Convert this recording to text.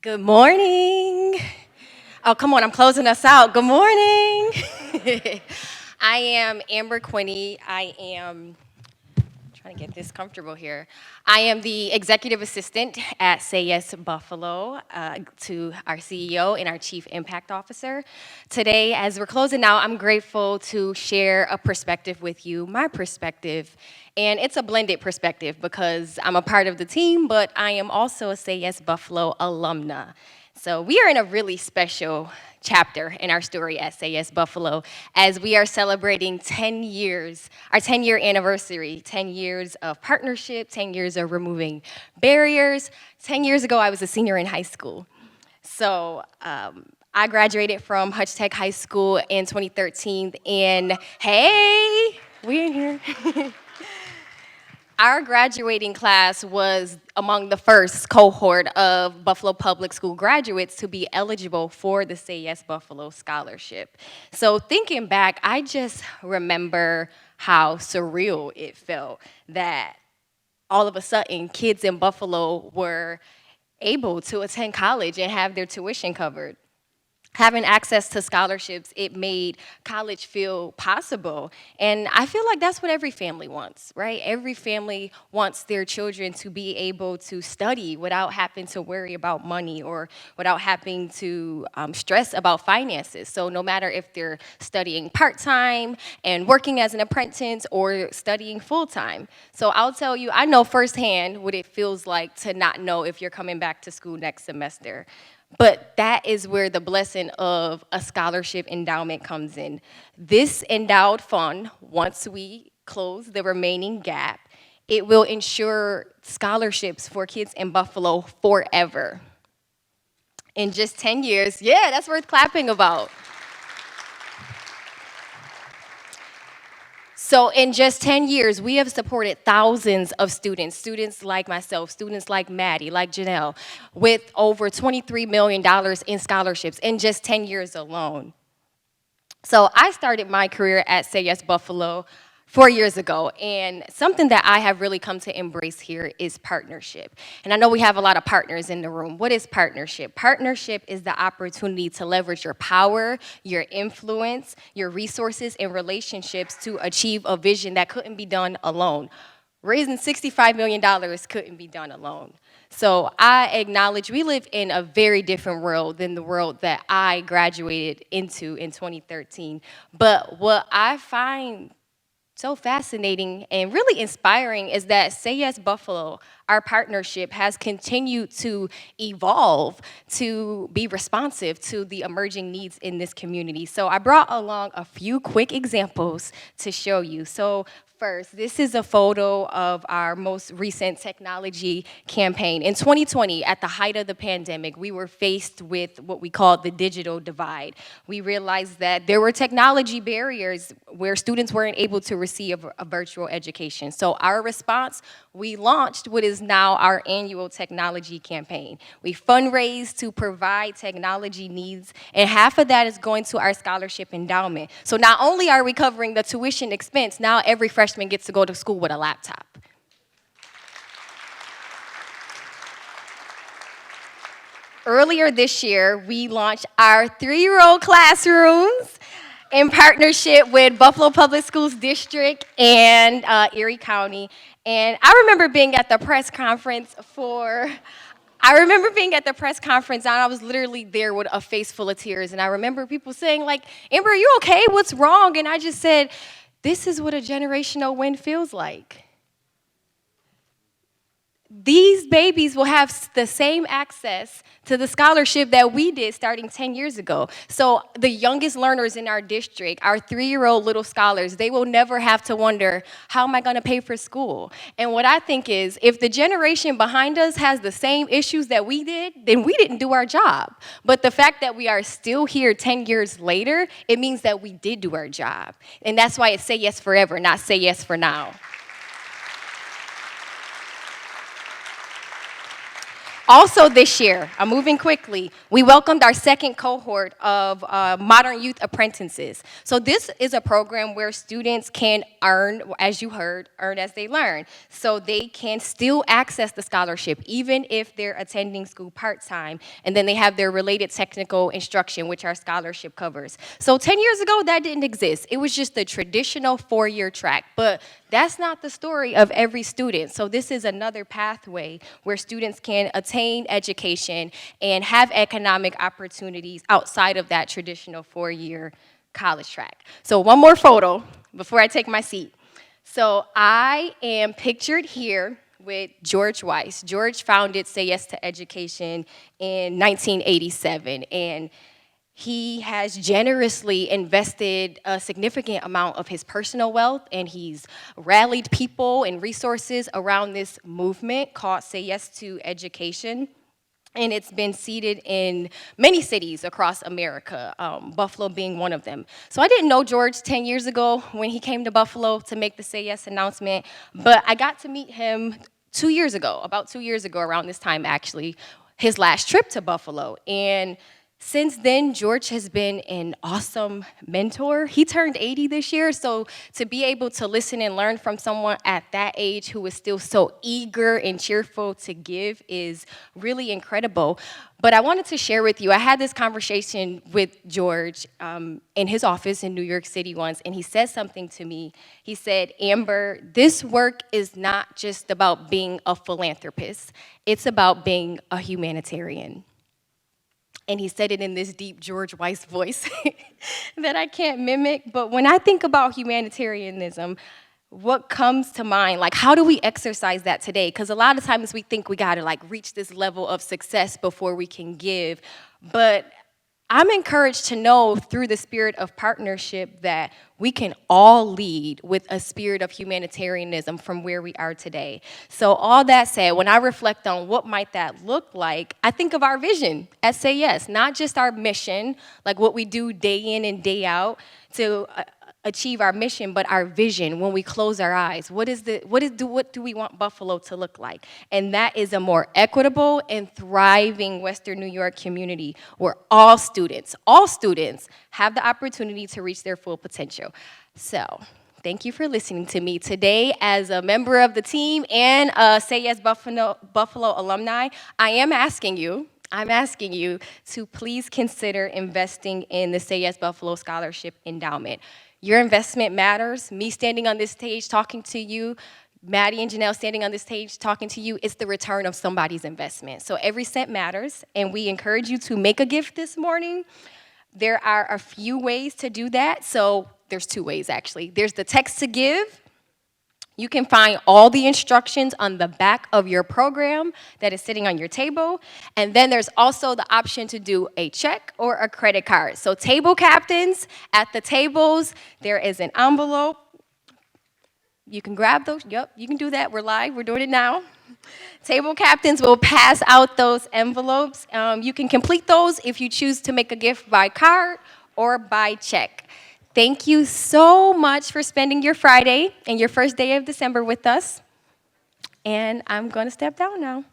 Good morning. Oh, come on, I'm closing us out. Good morning. I am Amber Quinney. I am trying to get this comfortable here. I am the executive assistant at Say Yes Buffalo to our CEO and our chief impact officer. Today, as we're closing out, I'm grateful to share a perspective with you, my perspective. And it's a blended perspective because I'm a part of the team, but I am also a Say Yes Buffalo alumna. So we are in a really special chapter in our story at Say Yes Buffalo as we are celebrating 10 years, our 10-year anniversary, 10 years of partnership, 10 years of removing barriers. 10 years ago, I was a senior in high school. So I graduated from Hutch Tech High School in 2013, and hey, we in here. Our graduating class was among the first cohort of Buffalo Public School graduates to be eligible for the Say Yes Buffalo Scholarship. So thinking back, I just remember how surreal it felt that all of a sudden kids in Buffalo were able to attend college and have their tuition covered. Having access to scholarships, it made college feel possible. And I feel like that's what every family wants, right? Every family wants their children to be able to study without having to worry about money or without having to stress about finances. So no matter if they're studying part-time and working as an apprentice or studying full-time. So I'll tell you, I know firsthand what it feels like to not know if you're coming back to school next semester. But that is where the blessing of a scholarship endowment comes in. This endowed fund, once we close the remaining gap, it will ensure scholarships for kids in Buffalo forever. In just 10 years, yeah, that's worth clapping about. So in just 10 years, we have supported thousands of students like myself, students like Maddie, like Janelle, with over $23 million in scholarships in just 10 years alone. So I started my career at Say Yes Buffalo 4 years ago, and something that I have really come to embrace here is partnership. And I know we have a lot of partners in the room. What is partnership? Partnership is the opportunity to leverage your power, your influence, your resources, and relationships to achieve a vision that couldn't be done alone. Raising $65 million couldn't be done alone. So I acknowledge we live in a very different world than the world that I graduated into in 2013. But what I find so fascinating and really inspiring is that Say Yes Buffalo, our partnership, has continued to evolve to be responsive to the emerging needs in this community. So I brought along a few quick examples to show you. So first, this is a photo of our most recent technology campaign. In 2020, at the height of the pandemic, we were faced with what we call the digital divide. We realized that there were technology barriers where students weren't able to receive a virtual education. So our response, we launched what is now our annual technology campaign. We fundraise to provide technology needs, and half of that is going to our scholarship endowment. So not only are we covering the tuition expense, now every freshman gets to go to school with a laptop. Earlier this year, we launched our 3-year-old classrooms in partnership with Buffalo Public Schools District and Erie County. And I remember being at the press conference and I was literally there with a face full of tears. And I remember people saying, like, Amber, are you okay? What's wrong? And I just said, this is what a generational win feels like. These babies will have the same access to the scholarship that we did starting 10 years ago. So the youngest learners in our district, our 3-year-old little scholars, they will never have to wonder, how am I going to pay for school? And what I think is, if the generation behind us has the same issues that we did, then we didn't do our job. But the fact that we are still here 10 years later, it means that we did do our job. And that's why it's Say Yes Forever, not Say Yes for Now. Also this year, I'm moving quickly, we welcomed our second cohort of Modern Youth Apprentices. So this is a program where students can earn, as you heard, earn as they learn. So they can still access the scholarship even if they're attending school part-time, and then they have their related technical instruction, which our scholarship covers. So 10 years ago, that didn't exist. It was just the traditional four-year track, but that's not the story of every student. So this is another pathway where students can attain education and have economic opportunities outside of that traditional four-year college track. So one more photo before I take my seat. So I am pictured here with George Weiss. George founded Say Yes to Education in 1987, and he has generously invested a significant amount of his personal wealth, and he's rallied people and resources around this movement called Say Yes to Education. And it's been seeded in many cities across America, Buffalo being one of them. So I didn't know George 10 years ago when he came to Buffalo to make the Say Yes announcement, but I got to meet him 2 years ago, about 2 years ago, around this time actually, his last trip to Buffalo. And since then, George has been an awesome mentor. He turned 80 this year, so to be able to listen and learn from someone at that age who is still so eager and cheerful to give is really incredible. But I wanted to share with you, I had this conversation with George in his office in New York City once, and he said something to me. He said, Amber, this work is not just about being a philanthropist, it's about being a humanitarian. And he said it in this deep George Weiss voice that I can't mimic. But when I think about humanitarianism, what comes to mind? Like, how do we exercise that today? Because a lot of times we think we got to like reach this level of success before we can give. But I'm encouraged to know through the spirit of partnership that we can all lead with a spirit of humanitarianism from where we are today. So all that said, when I reflect on what might that look like, I think of our vision at Say Yes, not just our mission, like what we do day in and day out to achieve our mission, but our vision when we close our eyes. What do we want Buffalo to look like? And that is a more equitable and thriving Western New York community where all students have the opportunity to reach their full potential. So, thank you for listening to me today as a member of the team and Say Yes Buffalo alumni. I'm asking you to please consider investing in the Say Yes Buffalo Scholarship Endowment. Your investment matters. Me standing on this stage talking to you, Maddie and Janelle standing on this stage talking to you, it's the return of somebody's investment. So every cent matters, and we encourage you to make a gift this morning. There are a few ways to do that. So there's two ways, actually. There's the text to give. You can find all the instructions on the back of your program that is sitting on your table. And then there's also the option to do a check or a credit card. So table captains, at the tables, there is an envelope. You can grab those. Yep, you can do that. We're live. We're doing it now. Table captains will pass out those envelopes. You can complete those if you choose to make a gift by card or by check. Thank you so much for spending your Friday and your first day of December with us. And I'm going to step down now.